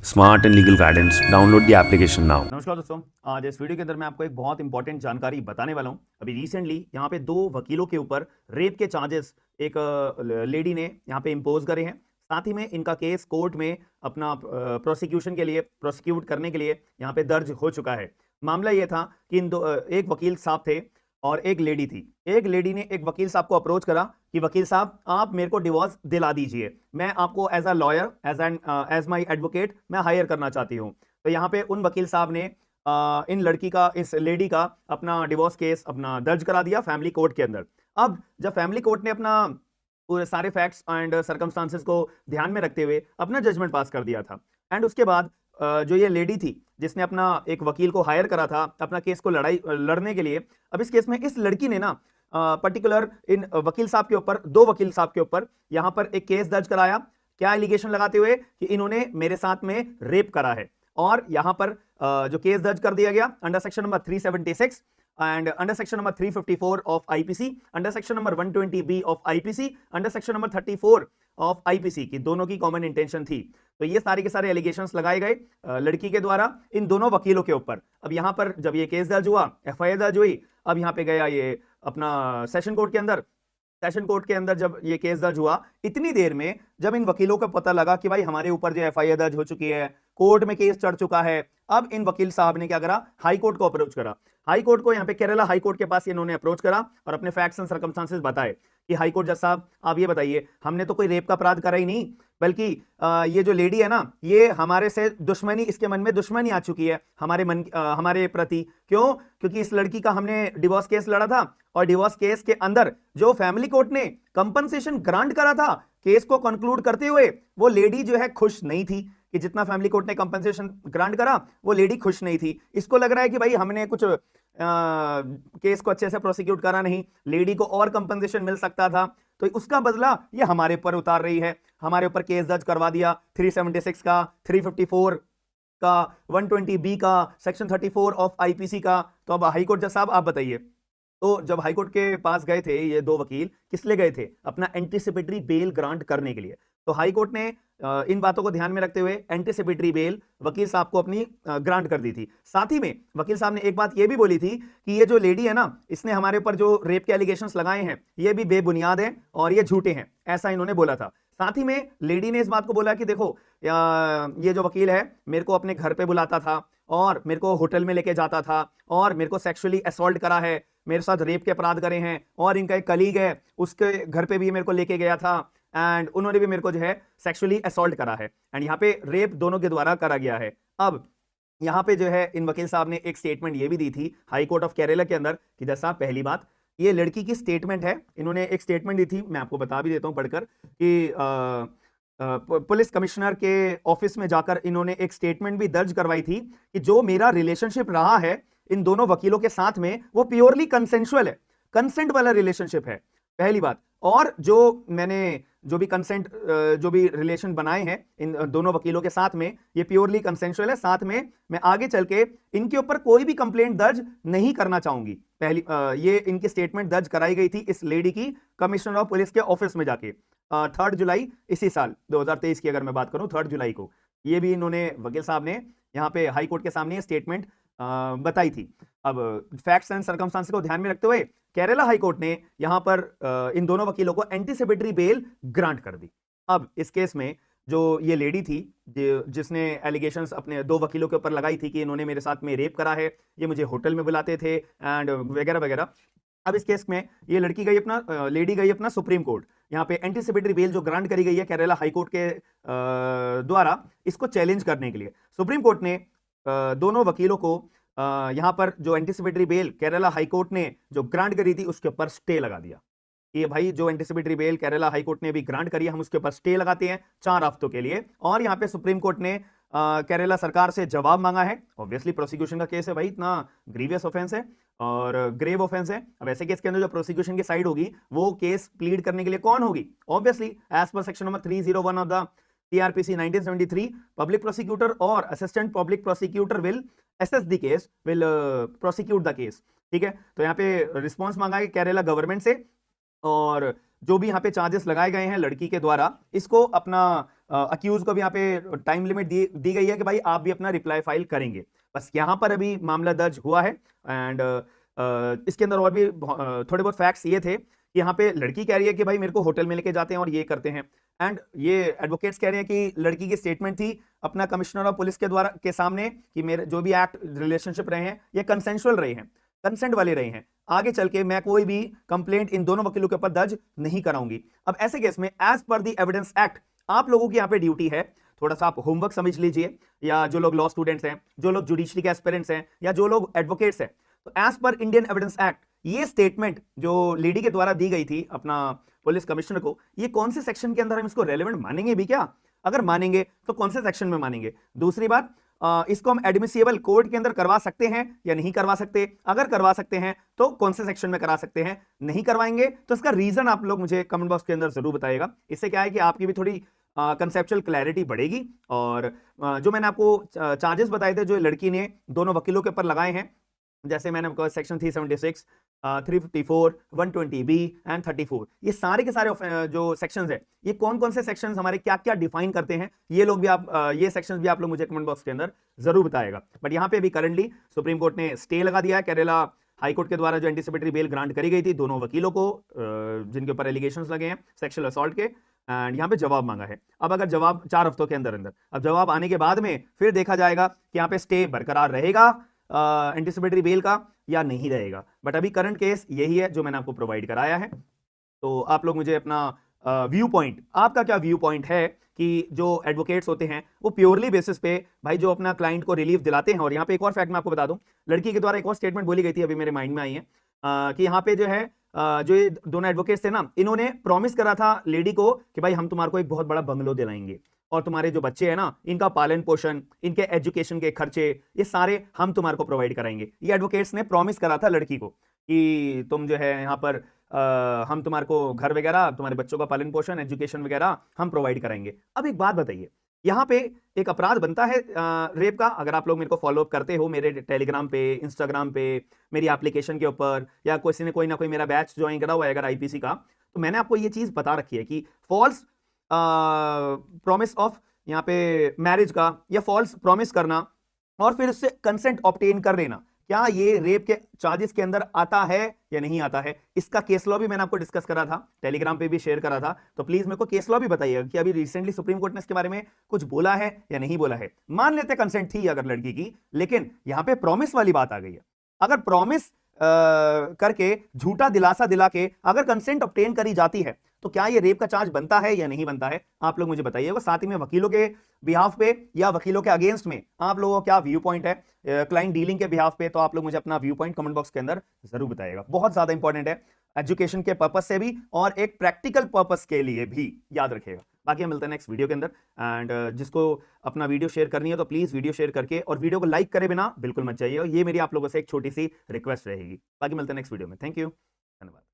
Smart and legal guidance download the application now. नमस्कार दोस्तों, आज इस वीडियो के अंदर मैं आपको एक बहुत इंपॉर्टेंट जानकारी बताने वाला हूं। अभी रिसेंटली यहाँ पे दो वकीलों के ऊपर रेप के चार्जेस एक लेडी ने यहाँ पे इम्पोज करे हैं। साथ ही में इनका केस कोर्ट में अपना प्रोसिक्यूशन के लिए प्रोसिक्यूट करने के लिए यहाँ पे दर्ज हो चुका है। मामला ये था कि एक वकील साहब थे और एक लेडी थी। एक लेडी ने एक वकील साहब को अप्रोच करा कि वकील साहब आप मेरे को डिवोर्स दिला दीजिए, मैं आपको as a lawyer as my advocate मैं हायर करना चाहती हूँ। तो यहाँ पे उन वकील साहब ने इस लेडी का अपना डिवोर्स केस अपना दर्ज करा दिया फैमिली कोर्ट के अंदर। अब जब फैमिली कोर्ट ने अपना पूरे सारे फैक्ट्स एंड सर्कमस्टांसेस को ध्यान में रखते हुए अपना जजमेंट पास कर दिया था, एंड उसके बाद जो ये लेडी थी जिसने अपना एक वकील को हायर करा था अपना केस को लड़ने के लिए, अब इस केस में इस लड़की ने ना पर्टिकुलर इन वकील साहब के ऊपर, दो वकील साहब के ऊपर यहां पर एक केस दर्ज कराया। क्या एलिगेशन लगाते हुए कि इन्होंने मेरे साथ में रेप करा है। और यहां पर जो केस दर्ज कर दिया गया under section number 376 and under section number 354 of IPC, under section number 120B of IPC, under section number 34 of IPC की दोनों की कॉमन इंटेंशन थी। तो ये सारे के सारे एलिगेशंस लगाए गए लड़की के द्वारा इन दोनों वकीलों के ऊपर। अब यहां पर जब ये केस दर्ज हुआ, एफआईआर दर्ज हुई, अब यहां पे गया ये अपना सेशन कोर्ट के अंदर। सेशन कोर्ट के अंदर जब ये केस दर्ज हुआ, इतनी देर में जब इन वकीलों को पता लगा कि भाई हमारे ऊपर जो एफआईआर दर्ज हो चुकी है, कोर्ट में केस चढ़ चुका है, अब इन वकील साहब ने क्या करा, हाई कोर्ट को अप्रोच करा। हाई कोर्ट को यहाँ पे केरला हाई कोर्ट के पास इन्होंने अप्रोच करा और अपने फैक्ट्स एंड सर्कमस्टांसेस बताए कि हाई कोर्ट जज साहब आप ये बताइए, हमने तो कोई रेप का अपराध करा ही नहीं, बल्कि ये जो लेडी है ना, ये हमारे से दुश्मनी, इसके मन में दुश्मनी आ चुकी है हमारे प्रति। क्यों? क्योंकि इस लड़की का हमने डिवोर्स केस लड़ा था और डिवोर्स केस के अंदर जो फैमिली कोर्ट ने कंपनसेशन ग्रांट करा था केस को कंक्लूड करते हुए, वो लेडी जो है खुश नहीं थी कि जितना फैमिली कोर्ट ने कंपनसेशन ग्रांट करा वो लेडी खुश नहीं थी। इसको लग रहा है कि भाई हमने कुछ केस को अच्छे से प्रोसिक्यूट करा नहीं, लेडी को और कंपनसेशन मिल सकता था, तो उसका बदला ये हमारे ऊपर उतार रही है। हमारे ऊपर केस दर्ज करवा दिया 376 का, 354 का, 120B का, सेक्शन 34 ऑफ आईपीसी का। तो अब हाईकोर्ट जज साहब आप बताइए। तो जब हाईकोर्ट के पास गए थे ये दो वकील, किस लिए गए थे? अपना एंटीसिपेटरी बेल ग्रांट करने के लिए। तो हाईकोर्ट ने इन बातों को ध्यान में रखते हुए एंटीसिपेटरी बेल वकील साहब को अपनी ग्रांट कर दी थी। साथ ही में वकील साहब ने एक बात यह भी बोली थी कि ये जो लेडी है ना, इसने हमारे ऊपर जो रेप के एलिगेशंस लगाए हैं ये भी बेबुनियाद हैं और ये झूठे हैं, ऐसा इन्होंने बोला था। साथ ही में लेडी ने इस बात को बोला कि देखो ये जो वकील है मेरे को अपने घर पे बुलाता था और मेरे को होटल में लेके जाता था और मेरे को सेक्सुअली असॉल्ट करा है, मेरे साथ रेप के अपराध करे हैं, और इनका एक कलीग है उसके घर पे भी मेरे को लेके गया था एंड उन्होंने भी मेरे को जो है सेक्सुअली असॉल्ट करा है, एंड यहाँ पे रेप दोनों के द्वारा करा गया है। अब यहाँ पे जो है इन वकील साहब ने एक स्टेटमेंट ये भी दी थी हाई कोर्ट ऑफ केरला के अंदर कि जैसा साहब, पहली बात ये लड़की की स्टेटमेंट है, इन्होंने एक स्टेटमेंट दी थी, मैं आपको बता भी देता हूं पढ़कर कि पुलिस कमिश्नर के ऑफिस में जाकर इन्होंने एक स्टेटमेंट भी दर्ज करवाई थी कि जो मेरा रिलेशनशिप रहा है इन दोनों वकीलों के साथ में वो प्योरली कंसेंशुअल है, कंसेंट वाला रिलेशनशिप है, पहली बात। और जो मैंने जो भी कंसेंट जो भी रिलेशन बनाए हैं इन दोनों वकीलों के साथ में ये प्योरली कंसेंशुअल है। साथ में मैं आगे चल के इनके ऊपर कोई भी कंप्लेंट दर्ज नहीं करना चाहूंगी। पहली ये इनकी स्टेटमेंट दर्ज कराई गई थी इस लेडी की कमिश्नर ऑफ पुलिस के ऑफिस में जाके 3 जुलाई इसी साल 2023 की अगर मैं बात करूं, 3 जुलाई को ये भी इन्होंने वकील साहब ने यहाँ पे हाई कोर्ट के सामने स्टेटमेंट बताई थी। अब फैक्ट्स एंड सर्कमस्टांसेस को ध्यान में रखते हुए केरला हाई कोर्ट ने यहां पर इन दोनों वकीलों को एंटीसिपेटरी बेल ग्रांट कर दी। अब इस केस में जो ये लेडी थी जिसने एलिगेशंस अपने दो वकीलों के ऊपर लगाई थी कि इन्होंने मेरे साथ में रेप करा है, ये मुझे होटल में बुलाते थे एंड वगैरह वगैरह। अब इस केस में ये लेडी गई अपना सुप्रीम कोर्ट, यहाँ पे एंटीसिपेटरी बेल जो ग्रांट करी गई है केरला हाई कोर्ट के द्वारा, इसको चैलेंज करने के लिए सुप्रीम कोर्ट ने दोनों वकीलों को यहां पर जो एंटीसिपेटरी बेल केरला हाईकोर्ट ने जो ग्रांट करी थी उसके ऊपर स्टे लगा दिया। ये भाई जो एंटीसिपेटरी बेल केरला हाईकोर्ट ने भी ग्रांट करी है हम उसके ऊपर स्टे लगाते हैं 4 हफ्तों के लिए। और यहां पे सुप्रीम कोर्ट ने केरला सरकार से जवाब मांगा है। ऑब्वियसली प्रोसिक्यूशन का केस है भाई, इतना ग्रीवियस ऑफेंस है और ग्रेव ऑफेंस है। अब ऐसे केस के अंदर जो प्रोसिक्यूशन की साइड होगी वो केस प्लीड करने के लिए कौन होगी? Obviously as per section number 301 of the TRPC 1973, public prosecutor or assistant public prosecutor will assess the case, will prosecute the case। ठीक है, तो यहाँ पे रिस्पॉन्स मांगा है केरला गवर्नमेंट से और जो भी यहाँ पे चार्जेस लगाए गए हैं लड़की के द्वारा, इसको अपना अक्यूज को भी यहाँ पे टाइम लिमिट दी गई है कि भाई आप भी अपना रिप्लाई फाइल करेंगे। बस यहाँ पर अभी मामला दर्ज हुआ है। एंड इसके अंदर और भी थोड़े बहुत फैक्ट्स ये थे कि यहाँ पे लड़की कह रही है कि भाई मेरे को होटल में लेके जाते हैं और ये करते हैं। एंड ये एडवोकेट्स कह रहे हैं कि लड़की की स्टेटमेंट थी अपना कमिश्नर ऑफ पुलिस के द्वारा के सामने कि मेरे जो भी एक्ट रिलेशनशिप रहे हैं ये कंसेंशुअल रहे हैं, कंसेंट वाले रहे हैं। आगे चल के मैं कोई भी कंप्लेंट इन दोनों वकीलों के ऊपर दर्ज नहीं कराऊंगी। अब ऐसे केस में as per the evidence act आप लोगों की यहाँ पे ड्यूटी है, थोड़ा सा आप होमवर्क समझ लीजिए, या जो लोग लॉ स्टूडेंट्स हैं, जो लोग जुडिशरी के एस्पिरेंट्स हैं, या जो लोग एडवोकेट्स हैं, तो as per Indian evidence act ये स्टेटमेंट जो लेडी के द्वारा दी गई थी अपना पुलिस कमिश्नर को, ये कौन से सेक्शन के अंदर हम इसको रेलेवेंट मानेंगे भी क्या? अगर मानेंगे तो कौन से सेक्शन में मानेंगे? दूसरी बात, इसको हम एडमिसिबल कोर्ट के अंदर करवा सकते हैं या नहीं करवा सकते? अगर करवा सकते हैं तो कौन से सेक्शन में करा सकते हैं? नहीं करवाएंगे तो इसका रीजन आप लोग मुझे कमेंट बॉक्स के अंदर जरूर बताइएगा। इससे क्या है कि आपकी भी थोड़ी कंसेप्चुअल क्लैरिटी बढ़ेगी। और जो मैंने आपको चार्जेस बताए थे जो लड़की ने दोनों वकीलों के ऊपर लगाए हैं, जैसे मैंने आपको सेक्शन 376, 354, 120B एंड 34, ये सारे के सारे जो सेक्शंस है, ये कौन कौन से सेक्शंस हमारे क्या क्या डिफाइन करते हैं, ये लोग भी आप ये सेक्शंस भी आप लोग मुझे कमेंट बॉक्स के अंदर जरूर बताएगा। बट यहाँ पे अभी करंटली सुप्रीम कोर्ट ने स्टे लगा दिया है केरला हाई कोर्ट के द्वारा जो एंटीसिपेटरी बेल ग्रांट करी गई थी दोनों वकीलों को जिनके ऊपर एलिगेशंस लगे हैं सेक्सुअल असॉल्ट के। एंड यहाँ पे जवाब मांगा है। अब अगर जवाब 4 हफ्तों के अंदर अंदर, अब जवाब आने के बाद में फिर देखा जाएगा कि यहाँ पे स्टे बरकरार रहेगा एंटीसिपेटरी बेल का या नहीं रहेगा। बट अभी करंट केस यही है जो मैंने आपको प्रोवाइड कराया है। तो आप लोग मुझे अपना व्यू पॉइंट, आपका क्या व्यू पॉइंट है कि जो एडवोकेट्स होते हैं वो प्योरली बेसिस पे भाई जो अपना क्लाइंट को रिलीफ दिलाते हैं। और यहाँ पे एक और फैक्ट मैं आपको बता दूं, लड़की के द्वारा एक और स्टेटमेंट बोली गई थी, अभी मेरे माइंड में आई है कि यहाँ पे जो है जो ये दोनों एडवोकेट्स थे ना, इन्होंने प्रॉमिस करा था लेडी को कि भाई हम तुम्हारे को एक बहुत बड़ा बंगलो दिलाएंगे और तुम्हारे जो बच्चे हैं ना इनका पालन पोषण, इनके एजुकेशन के खर्चे, ये सारे हम तुम्हारे को प्रोवाइड कराएंगे। ये एडवोकेट्स ने प्रॉमिस करा था लड़की को कि तुम जो है यहाँ पर हम तुम्हारे को घर वगैरह, तुम्हारे बच्चों का पालन पोषण, एजुकेशन वगैरह हम प्रोवाइड कराएंगे। अब एक बात बताइए, यहाँ पे एक अपराध बनता है रेप का। अगर आप लोग मेरे को फॉलो अप करते हो मेरे टेलीग्राम पे, इंस्टाग्राम पे, मेरी एप्लीकेशन के ऊपर, या किसी ने कोई ना कोई मेरा बैच ज्वाइन करा हुआ है अगर आईपीसी का, तो मैंने आपको ये चीज बता रखी है कि फॉल्स प्रॉमिस ऑफ यहाँ पे मैरिज का या फॉल्स प्रॉमिस करना और फिर उससे कंसेंट ऑब्टेन कर लेना, क्या ये रेप के चार्जेस के अंदर आता है या नहीं आता है? इसका केस लॉ भी मैंने आपको डिस्कस करा था, टेलीग्राम पे भी शेयर करा था। तो प्लीज मेरे को केस लॉ भी बताइएगा कि अभी रिसेंटली सुप्रीम कोर्ट ने इसके बारे में कुछ बोला है या नहीं बोला है। मान लेते कंसेंट थी अगर लड़की की, लेकिन यहां पे प्रॉमिस वाली बात आ गई है। अगर प्रॉमिस करके झूठा दिलासा दिला के अगर कंसेंट ऑब्टेन करी जाती है तो क्या ये रेप का चार्ज बनता है या नहीं बनता है? आप लोग मुझे बताइएगा। साथ ही में वकीलों के बिहाफ पे या वकीलों के अगेंस्ट में आप लोगों का क्या व्यू पॉइंट है क्लाइंट डीलिंग के बिहाफ पे, तो आप लोग मुझे अपना व्यू पॉइंट कमेंट बॉक्स के अंदर जरूर बताइएगा। बहुत ज्यादा इंपॉर्टेंट है एजुकेशन के पर्पस से भी और एक प्रैक्टिकल पर्पस के लिए भी, याद रखिएगा। बाकी हम मिलते हैं नेक्स्ट वीडियो के अंदर। एंड जिसको अपना वीडियो शेयर करनी है तो प्लीज वीडियो शेयर करके और वीडियो को लाइक करे बिना बिल्कुल मत जाइए। ये मेरी आप लोगों से एक छोटी सी रिक्वेस्ट रहेगी। बाकी मिलते हैं नेक्स्ट वीडियो में। थैंक यू, धन्यवाद।